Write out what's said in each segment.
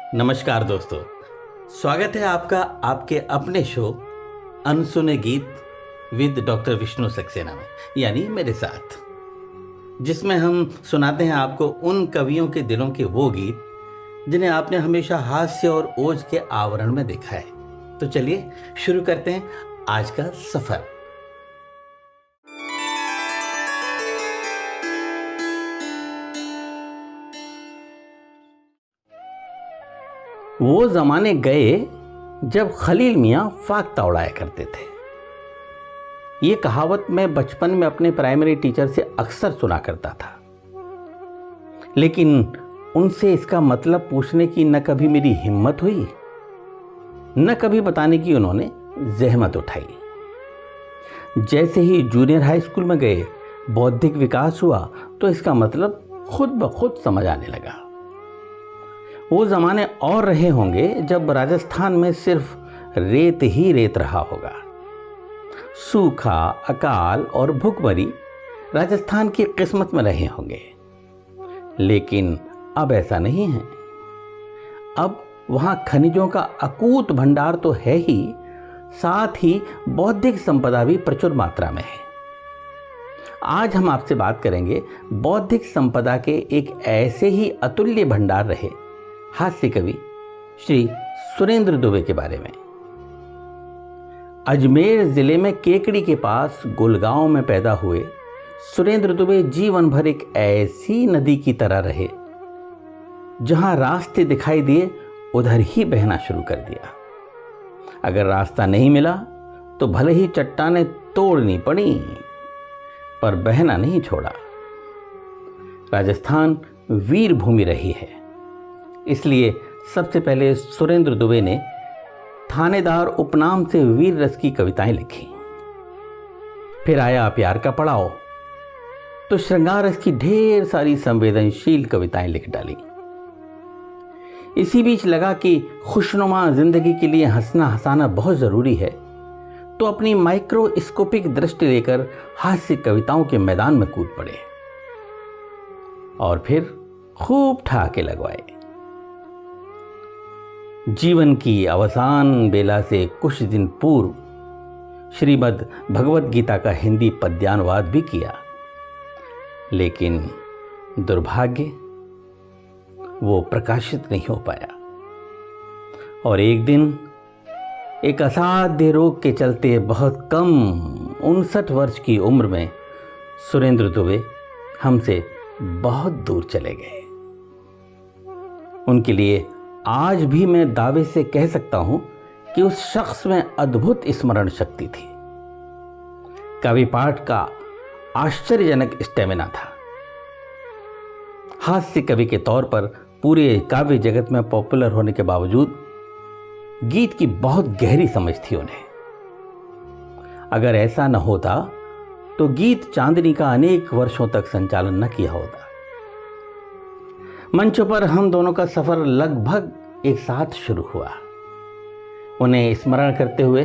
नमस्कार दोस्तों, स्वागत है आपका आपके अपने शो अनसुने गीत विद डॉक्टर विष्णु सक्सेना में, यानी मेरे साथ, जिसमें हम सुनाते हैं आपको उन कवियों के दिलों के वो गीत जिन्हें आपने हमेशा हास्य और ओज के आवरण में देखा है। तो चलिए शुरू करते हैं आज का सफर। वो ज़माने गए जब खलील मियाँ फाख्ता उड़ाया करते थे। ये कहावत मैं बचपन में अपने प्राइमरी टीचर से अक्सर सुना करता था, लेकिन उनसे इसका मतलब पूछने की न कभी मेरी हिम्मत हुई, न कभी बताने की उन्होंने जहमत उठाई। जैसे ही जूनियर हाई स्कूल में गए, बौद्धिक विकास हुआ तो इसका मतलब खुद ब खुद समझ आने लगा। वो ज़माने और रहे होंगे जब राजस्थान में सिर्फ रेत ही रेत रहा होगा। सूखा, अकाल और भूखमरी राजस्थान की किस्मत में रहे होंगे, लेकिन अब ऐसा नहीं है। अब वहाँ खनिजों का अकूत भंडार तो है ही, साथ ही बौद्धिक संपदा भी प्रचुर मात्रा में है। आज हम आपसे बात करेंगे बौद्धिक संपदा के एक ऐसे ही अतुल्य भंडार रहे हास्य कवि श्री सुरेंद्र दुबे के बारे में। अजमेर जिले में केकड़ी के पास गुलगांव में पैदा हुए सुरेंद्र दुबे जीवन भर एक ऐसी नदी की तरह रहे, जहां रास्ते दिखाई दिए उधर ही बहना शुरू कर दिया। अगर रास्ता नहीं मिला तो भले ही चट्टानें तोड़नी पड़ी, पर बहना नहीं छोड़ा। राजस्थान वीर भूमि रही है, इसलिए सबसे पहले सुरेंद्र दुबे ने थानेदार उपनाम से वीर रस की कविताएं लिखी। फिर आया प्यार का पड़ाव, तो श्रृंगार रस की ढेर सारी संवेदनशील कविताएं लिख डाली। इसी बीच लगा कि खुशनुमा जिंदगी के लिए हंसना हंसाना बहुत जरूरी है, तो अपनी माइक्रोस्कोपिक दृष्टि लेकर हास्य कविताओं के मैदान में कूद पड़े और फिर खूब ठहाके लगवाए। जीवन की अवसान बेला से कुछ दिन पूर्व श्रीमद् भगवत गीता का हिंदी पद्यानुवाद भी किया, लेकिन दुर्भाग्य वो प्रकाशित नहीं हो पाया। और एक दिन एक असाध्य रोग के चलते बहुत कम 59 वर्ष की उम्र में सुरेंद्र दुबे हमसे बहुत दूर चले गए। उनके लिए आज भी मैं दावे से कह सकता हूं कि उस शख्स में अद्भुत स्मरण शक्ति थी। कवि पाठ का आश्चर्यजनक स्टेमिना था। हास्य कवि के तौर पर पूरे काव्य जगत में पॉपुलर होने के बावजूद गीत की बहुत गहरी समझ थी उन्हें। अगर ऐसा न होता तो गीत चांदनी का अनेक वर्षों तक संचालन न किया होता। मंचों पर हम दोनों का सफर लगभग एक साथ शुरू हुआ। उन्हें स्मरण करते हुए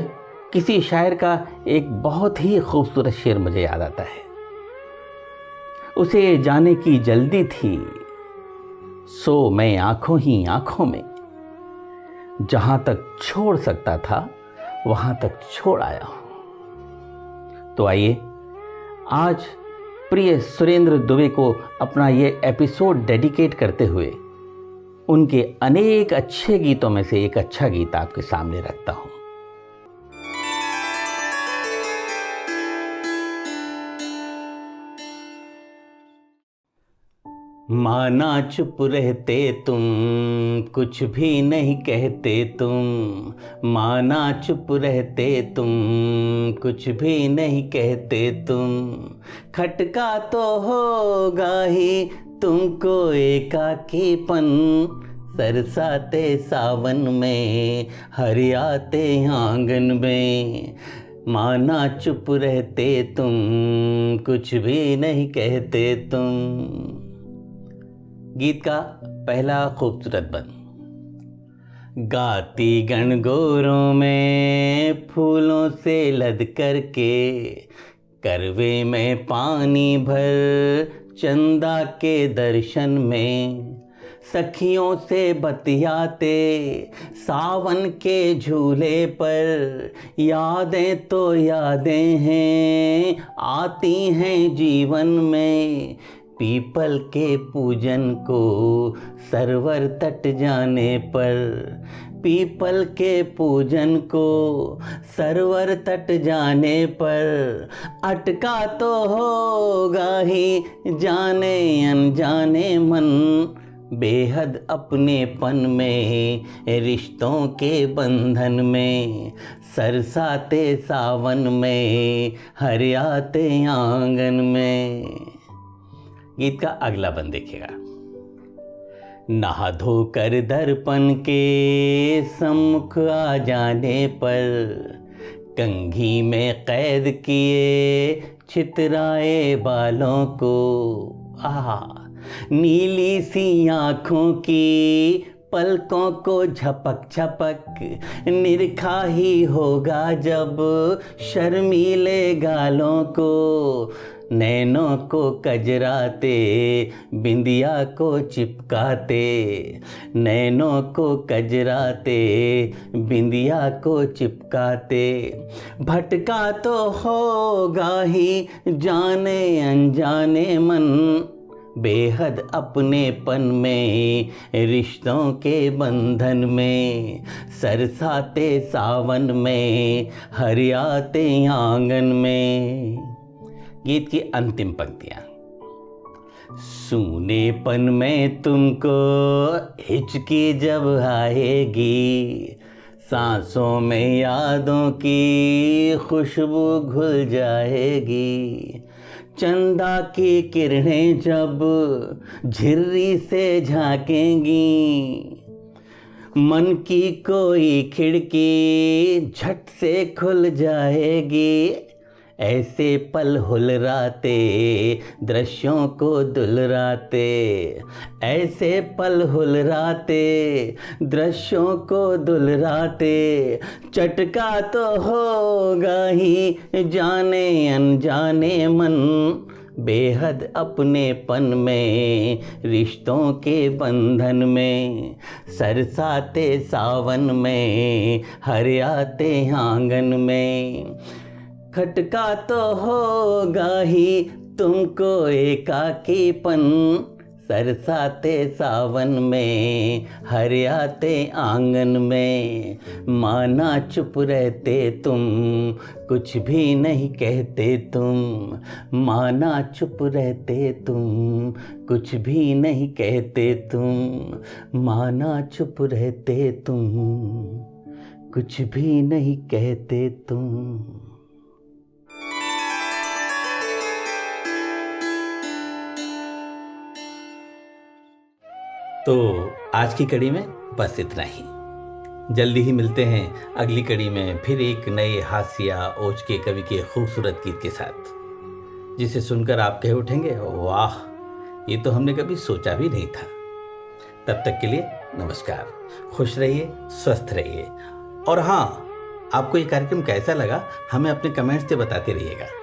किसी शायर का एक बहुत ही खूबसूरत शेर मुझे याद आता है। उसे जाने की जल्दी थी, सो मैं आंखों ही आंखों में, जहां तक छोड़ सकता था वहां तक छोड़ आया हूं। तो आइए आज प्रिय सुरेंद्र दुबे को अपना ये एपिसोड डेडिकेट करते हुए उनके अनेक अच्छे गीतों में से एक अच्छा गीत आपके सामने रखता हूं। माना चुप रहते तुम, कुछ भी नहीं कहते तुम। माना चुप रहते तुम, कुछ भी नहीं कहते तुम। खटका तो होगा ही तुमको एकाकीपन, सरसाते सावन में, हरियाते आंगन में। माना चुप रहते तुम, कुछ भी नहीं कहते तुम। गीत का पहला खूबसूरत बंद। गाती गणगौरों में फूलों से लद करके, करवे में पानी भर चंदा के दर्शन में। सखियों से बतियाते सावन के झूले पर। यादें तो यादें हैं आती हैं जीवन में, पीपल के पूजन को सरवर तट जाने पर। पीपल के पूजन को सरवर तट जाने पर, अटका तो होगा ही जाने अनजाने मन। बेहद अपनेपन में रिश्तों के बंधन में, सरसाते सावन में हरियाते आंगन में। गीत का अगला बंद देखिएगा। नहा धोकर दर्पण के सम्मुख आ जाने पर, कंघी में कैद किए छितराए बालों को। आहा, नीली सी आँखों की पलकों को झपक झपक निरखा ही होगा जब शर्मीले गालों को। नैनों को कजराते बिंदिया को चिपकाते, नैनों को कजराते बिंदिया को चिपकाते। भटका तो होगा ही जाने अनजाने मन, बेहद अपनेपन में रिश्तों के बंधन में, सरसाते सावन में हरियाते आंगन में। गीत की अंतिम पंक्तियां। सूनेपन में तुमको हिचकी जब आएगी, सांसों में यादों की खुशबू घुल जाएगी। चंदा की किरणें जब झिर्री से झांकेंगी, मन की कोई खिड़की झट से खुल जाएगी। ऐसे पल हुलराते दृश्यों को दुलराते, ऐसे पल हुलराते दृश्यों को दुलराते। चटका तो होगा ही जाने अनजाने मन, बेहद अपनेपन में रिश्तों के बंधन में, सरसाते सावन में हरियाते आंगन में। खटका तो होगा ही तुमको एकाकीपन, सरसाते सावन में हरियाते आंगन में। माना चुप रहते तुम कुछ भी नहीं कहते तुम, माना चुप रहते तुम कुछ भी नहीं कहते तुम। माना चुप रहते तुम कुछ भी नहीं कहते तुम। तो आज की कड़ी में बस इतना ही। जल्दी ही मिलते हैं अगली कड़ी में फिर एक नए हास्या ओज के कवि के खूबसूरत गीत के साथ, जिसे सुनकर आप कह उठेंगे वाह, ये तो हमने कभी सोचा भी नहीं था। तब तक के लिए नमस्कार, खुश रहिए, स्वस्थ रहिए। और हाँ, आपको ये कार्यक्रम कैसा लगा हमें अपने कमेंट्स से बताते रहिएगा।